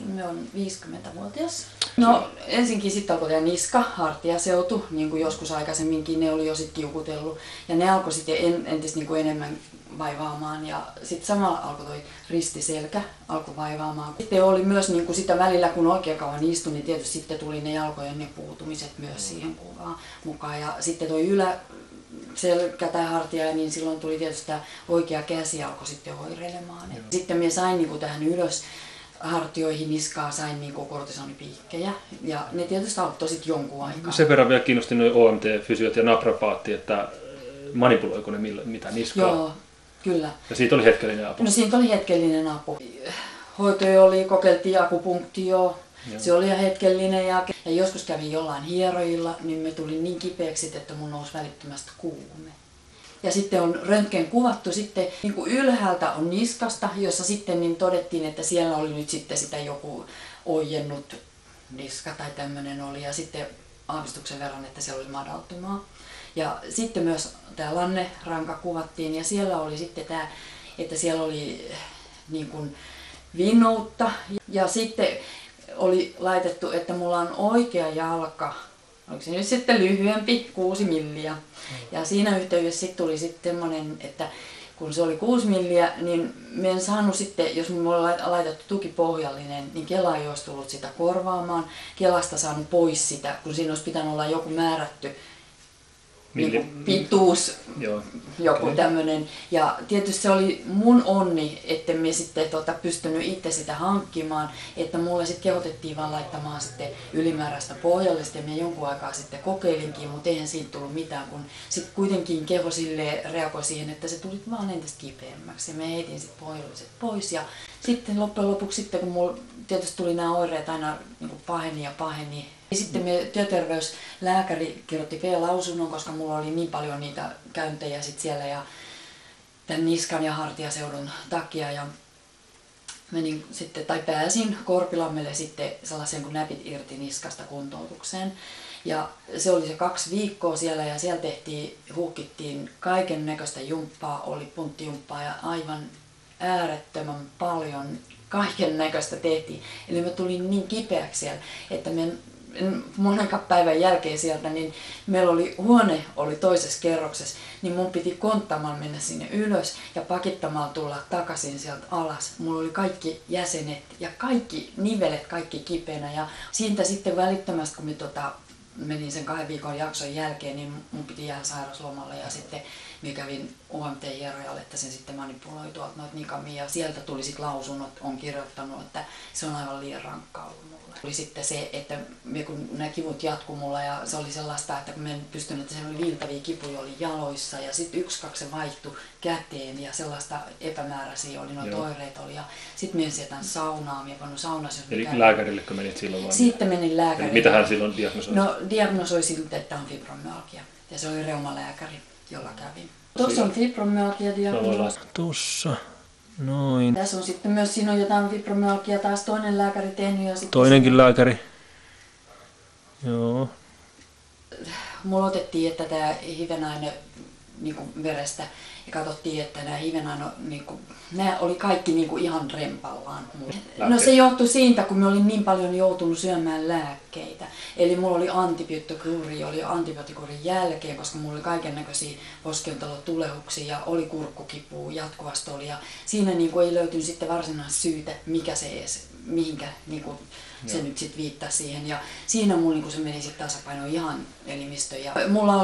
Me on 50-vuotias. No ensinkin sitten alkoi tämä niska, hartiaseutu, niin kuin joskus aikaisemminkin ne oli jo sitten kiukutellut. Ja ne alkoi sitten entistä niin kuin enemmän vaivaamaan ja sitten samalla alkoi toi ristiselkä alkoi vaivaamaan. Sitten oli myös niin kuin sitä välillä, kun oikein kauan istui, niin tietysti sitten tuli ne jalkojen ne puutumiset myös siihen kuvaan mukaan. Ja sitten toi selkä tai hartia, niin silloin tuli tietysti tämä oikea käsi alkoi sitten oireilemaan. Sitten minä sain niin kuin tähän ylös hartioihin, niskaa sain niin kortisonipiikkejä ja ne tietysti auttoi sitten jonkun aikaa. Sen verran vielä kiinnosti nuo OMT-fysiot ja naprapaatti, että manipuloiko ne mitä niskaa? Joo, kyllä. Ja siitä oli hetkellinen apu? No siitä oli hetkellinen apu. Hoitoja oli, kokeiltiin akupunktioa, se oli hetkellinen ja joskus kävin jollain hierojilla, niin me tuli niin kipeäksi, että mun nousi välittömästi kuume. Ja sitten on röntgen kuvattu sitten niin kuin ylhäältä on niskasta, jossa sitten niin todettiin, että siellä oli nyt sitten sitä joku ojennut niska tai tämmöinen oli ja sitten aavistuksen verran, että siellä oli madaltumaa. Ja sitten myös tämä lanneranka kuvattiin ja siellä oli sitten tämä, että siellä oli niin kuin vinnoutta ja sitten oli laitettu, että mulla on oikea jalka. Oliko se nyt sitten lyhyempi, 6 milliä. Ja siinä yhteydessä sitten tuli sitten semmoinen, että kun se oli 6 milliä, niin me en saanut sitten, jos mulla oli laitettu tukipohjallinen, niin Kela ei olisi tullut sitä korvaamaan. Kelasta saanut pois sitä, kun siinä olisi pitänyt olla joku määrätty niin pituus, joku tämmöinen. Ja tietysti se oli mun onni, että me sitten pystynyt itse sitä hankkimaan, että mulle sitten kehotettiin vaan laittamaan sitten ylimääräistä pohjallista ja me jonkun aikaa sitten kokeilinkin, mutta eihän siitä tullut mitään, kun sitten kuitenkin keho silleen reagoi siihen, että se tuli vaan entistä kipeämmäksi ja me heitin sitten pohjalliset pois ja sitten loppujen lopuksi sitten kun mulla tietysti tuli nämä oireet aina niin kuin paheni. Sitten työterveyslääkäri kirjoitti V-lausunnon, koska mulla oli niin paljon niitä käyntejä sit siellä ja tämän niskan ja hartiaseudun takia. Ja menin sitten, tai pääsin Korpilammelle sitten sellaisen kuin näpit irti niskasta kuntoutukseen. Ja se oli se 2 viikkoa siellä ja siellä huhkittiin kaiken näköistä jumppaa, oli punttijumppaa ja aivan äärettömän paljon kaiken näköistä tehtiin. Eli mä tulin niin kipeäksi siellä, että monenkaan päivän jälkeen sieltä, niin meillä oli huone oli toisessa kerroksessa, niin mun piti konttamaan mennä sinne ylös ja pakittamalla tulla takaisin sieltä alas. Mulla oli kaikki jäsenet ja kaikki nivelet, kaikki kipeänä ja siitä sitten välittömästi, kun menin sen 2 viikon jakson jälkeen, niin mun piti jäädä sairauslomalle ja sitten minä kävin OMT-hierojalle, että sen sitten manipuloi tuolta noita nikamia ja sieltä tuli sitten lausunnot, on kirjoittanut, että se on aivan liian rankkaa ollut mulle. Oli sitten se, että kun nämä kivut jatku mulla ja se oli sellaista, että kun mä en pystynyt, että se oli viiltäviä kipuja oli jaloissa ja sitten 1-2 se vaihtui käteen ja sellaista epämääräisiä oli, noita oireita oli ja sitten minä sieltä saunaa, minä pannut saunassa. Eli lääkärillekö menit silloin vai? Sitten menin lääkärille. Eli mitä hän silloin diagnosoi? No diagnosoi siltä, että on fibromyalgia ja se oli reumalääkäri, jolla kävin. Tuossa on fibromyalgia diagnoosi. Tuossa. Noin. Tässä on sitten myös, siinä on jotain fibromyalgia, taas toinen lääkäri tehnyt. Ja sitten toinenkin lääkäri. Joo. Mulla otettiin, että tämä hivenaine niin verestä ja katsottiin, että nämä hivenaine, niin nämä oli kaikki niin ihan rempallaan. No se johtui siitä, kun mä olin niin paljon joutunut syömään lääkkeitä. Eli mulla oli antibioottikuuri, oli antibioottikuurin jälkeen, koska mulla oli kaikennäköisiä poskiontalotulehuksia ja oli kurkkukipua jatkuvasti oli. Ja siinä niin ei löytynyt sitten varsinaista syytä, mikä se edes, mihinkä niin se nyt sitten viittasi siihen. Ja siinä mulla niin se meni sitten tasapaino ihan elimistö. Ja mulla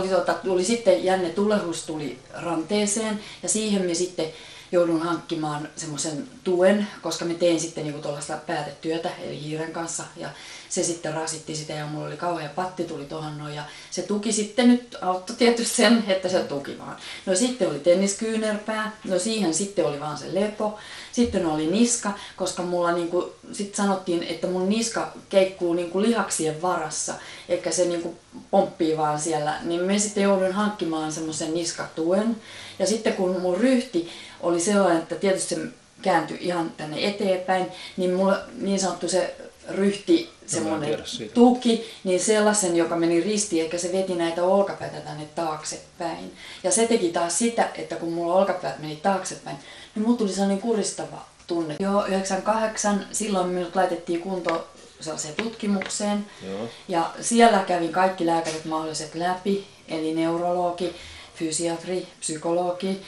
oli sitten jänne tulehus tuli ranteeseen ja siihen me sitten joudun hankkimaan semmoisen tuen, koska me tein sitten niinku tuollaista päätetyötä eli hiiren kanssa ja se sitten rasitti sitä ja mulla oli kauhea patti tuli tuohon noin ja se tuki sitten nyt auttoi tietysti sen, että se tuki vaan. No sitten oli tenniskyynärpää, no siihen sitten oli vaan se lepo. Sitten oli niska, koska mulla niinku sit sanottiin, että mun niska keikkuu niinku lihaksien varassa, eikä se niinku pomppii vaan siellä, niin me sitten joudun hankkimaan semmoisen niskatuen. Ja sitten kun mun ryhti oli sellainen, että tietysti se kääntyi ihan tänne eteenpäin, niin mulla niin sanottu se ryhti, semmoinen tuki, niin sellaisen, joka meni ristiin, eikä se veti näitä olkapäitä tänne taaksepäin. Ja se teki taas sitä, että kun mulla olkapäät meni taaksepäin, niin mulla tuli sellainen kuristava tunne. Joo, 98 silloin minut laitettiin kuntoon sellaiseen tutkimukseen. Joo. Ja siellä kävin kaikki lääkärit mahdolliset läpi, eli neurologi, fysiatri, psykologi.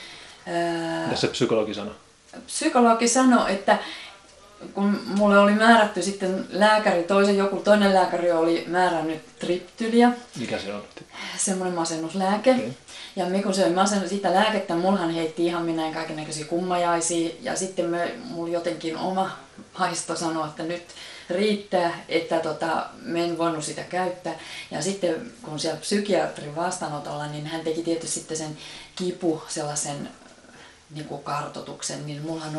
Mitä se psykologi sanoi? Psykologi sanoi, että kun mulle oli määrätty sitten lääkäri, joku toinen lääkäri oli määrännyt triptyliä. Mikä se on? Semmoinen masennuslääke. Okay. Ja me kun se oli sitä lääkettä, mullahan heitti ihan minä kaikennäköisiä kummajaisia. Ja sitten mulla jotenkin oma haisto sanoi, että nyt riittää, että me en voinut sitä käyttää. Ja sitten kun siellä psykiatrin vastaanotolla, niin hän teki tietysti sitten sen sellaisen niin kuin kartoituksen, niin mullahan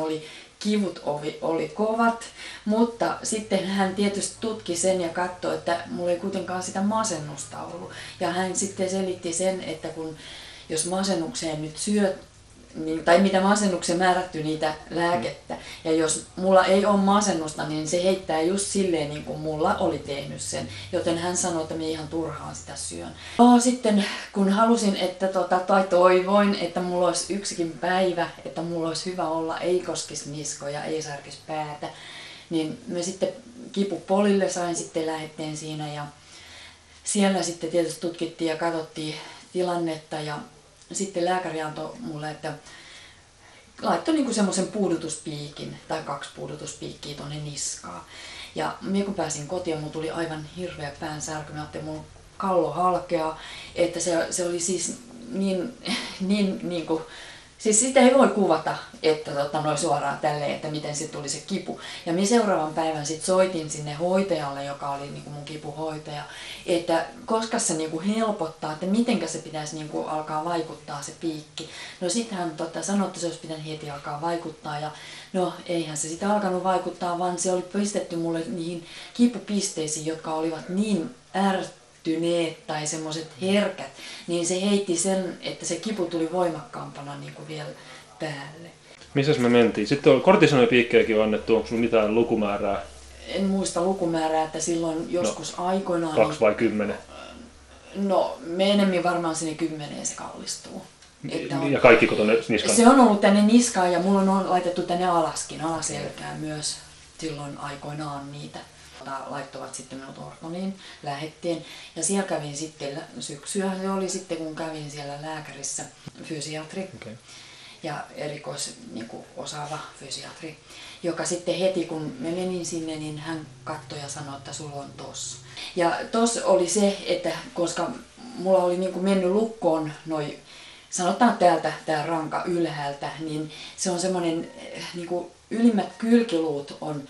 kivut oli kovat, mutta sitten hän tietysti tutki sen ja katsoi, että mulla ei kuitenkaan sitä masennusta ollut. Ja hän sitten selitti sen, että jos masennukseen nyt syöt, tai mitä masennukseen määrätty niitä lääkettä, ja jos mulla ei ole masennusta, niin se heittää just silleen niin kuin mulla oli tehnyt sen, joten hän sanoi, että minä ihan turhaan sitä syön. No sitten kun halusin, tai toivoin, että mulla olisi yksikin päivä, että mulla olisi hyvä olla, ei koskisi niskoja, ei särkisi päätä, niin me sitten kipupolille sain sitten lähetteen siinä, ja siellä sitten tietysti tutkittiin ja katsottiin tilannetta, ja sitten lääkäri antoi mulle, että laittoi niinku semmoisen puudutuspiikin tai 2 puudutuspiikkiä tuonne niskaan. Ja minä kun pääsin kotiin, mulla tuli aivan hirveä päänsärky. Mä ajattelin, että mulla kallo halkeaa, että se oli siis siis sitä ei voi kuvata, että noin suoraan tälleen, että miten se tuli se kipu. Ja minä seuraavan päivän sit soitin sinne hoitajalle, joka oli niinku mun kipuhoitaja, että koska se niinku helpottaa, että mitenkä se pitäisi niinku alkaa vaikuttaa se piikki. No sitten hän sanoi, että se olisi pitänyt heti alkaa vaikuttaa, ja no eihän se sitä alkanut vaikuttaa, vaan se oli pistetty mulle niihin kipupisteisiin, jotka olivat niin tai semmoiset herkät, niin se heitti sen, että se kipu tuli voimakkaampana niin kuin vielä päälle. Missäs me mentiin? Sitten on kortisonipiikkejäkin on annettu, onko sinulla mitään lukumäärää? En muista lukumäärää, että silloin joskus aikoinaan... 2 vai 10? No, me enemmän varmaan sinne 10 se kallistuu. Ja kaikki tuonne niskaan? Se on ollut tänne niskaan ja mulla on laitettu tänne alaskin, alaselkään myös silloin aikoinaan niitä. Laittoivat sitten minut ortoniin lähetteen ja siellä kävin sitten syksyä, se oli sitten kun kävin siellä lääkärissä, fysiatri ja osaava fysiatri, joka sitten heti kun me menin sinne, niin hän katsoi ja sanoi, että sulla on tos. Ja tos oli se, että koska mulla oli niin kuin mennyt lukkoon sanotaan täältä tää ranka ylhäältä, niin se on semmoinen niin kuin ylimmät kylkiluut on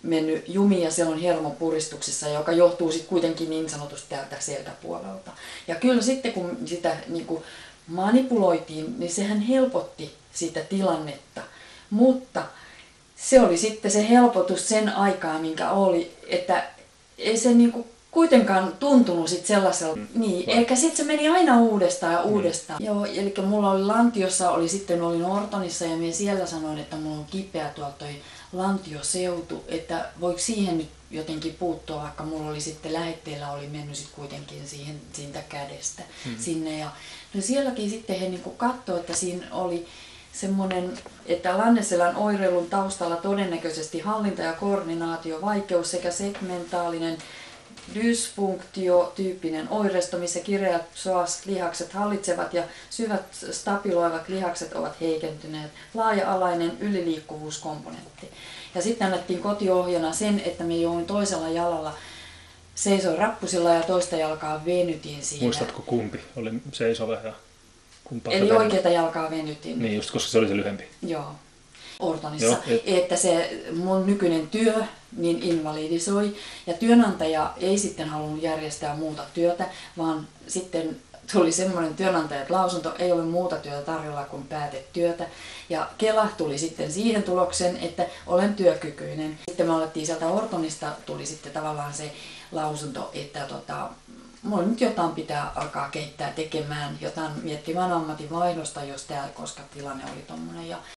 mennyt jumiin ja siellä on hermopuristuksessa, joka johtuu sitten kuitenkin niin sanotusti täältä selkäpuolelta. Ja kyllä sitten kun sitä niin kuin manipuloitiin, niin sehän helpotti sitä tilannetta. Mutta se oli sitten se helpotus sen aikaa, minkä oli, että ei se niin kuin kuitenkaan tuntunut sit sellaiselta. Niin, eikä sitten se meni aina uudestaan ja uudestaan. Joo, eli mulla oli lantiossa, olin ortonissa ja minä siellä sanoin, että mulla on kipeä tuolta toi lantioseutu, että voiko siihen nyt jotenkin puuttua, vaikka mulla oli sitten lähetteellä oli mennyt sit kuitenkin siitä kädestä sinne. Ja no sielläkin sitten he niinku katsoi, että siinä oli semmoinen, että Lanneselän oireilun taustalla todennäköisesti hallinta- ja koordinaatiovaikeus sekä segmentaalinen dysfunktio-tyyppinen oireisto, missä kireät psoaslihakset hallitsevat ja syvät stabiloivat lihakset ovat heikentyneet. Laaja-alainen yliliikkuvuuskomponentti. Ja sitten annettiin kotiohjana sen, että me jouduin toisella jalalla seisoin rappusilla ja toista jalkaa venytin siinä. Muistatko kumpi oli seisova ja kumpaa? Eli oikeata jalkaa venytin. Niin, just koska se oli se lyhempi. Joo. Ortonissa, että se mun nykyinen työ niin invalidisoi ja työnantaja ei sitten halunnut järjestää muuta työtä, vaan sitten tuli semmoinen työnantajan lausunto, ei ole muuta työtä tarjolla kuin päätetyötä. Ja Kela tuli sitten siihen tulokseen, että olen työkykyinen. Sitten me alettiin sieltä Ortonista, tuli sitten tavallaan se lausunto, että mulla nyt jotain pitää alkaa kehittää tekemään, jotain miettimään ammatinvaihdosta, jos täällä, koska tilanne oli tommonen.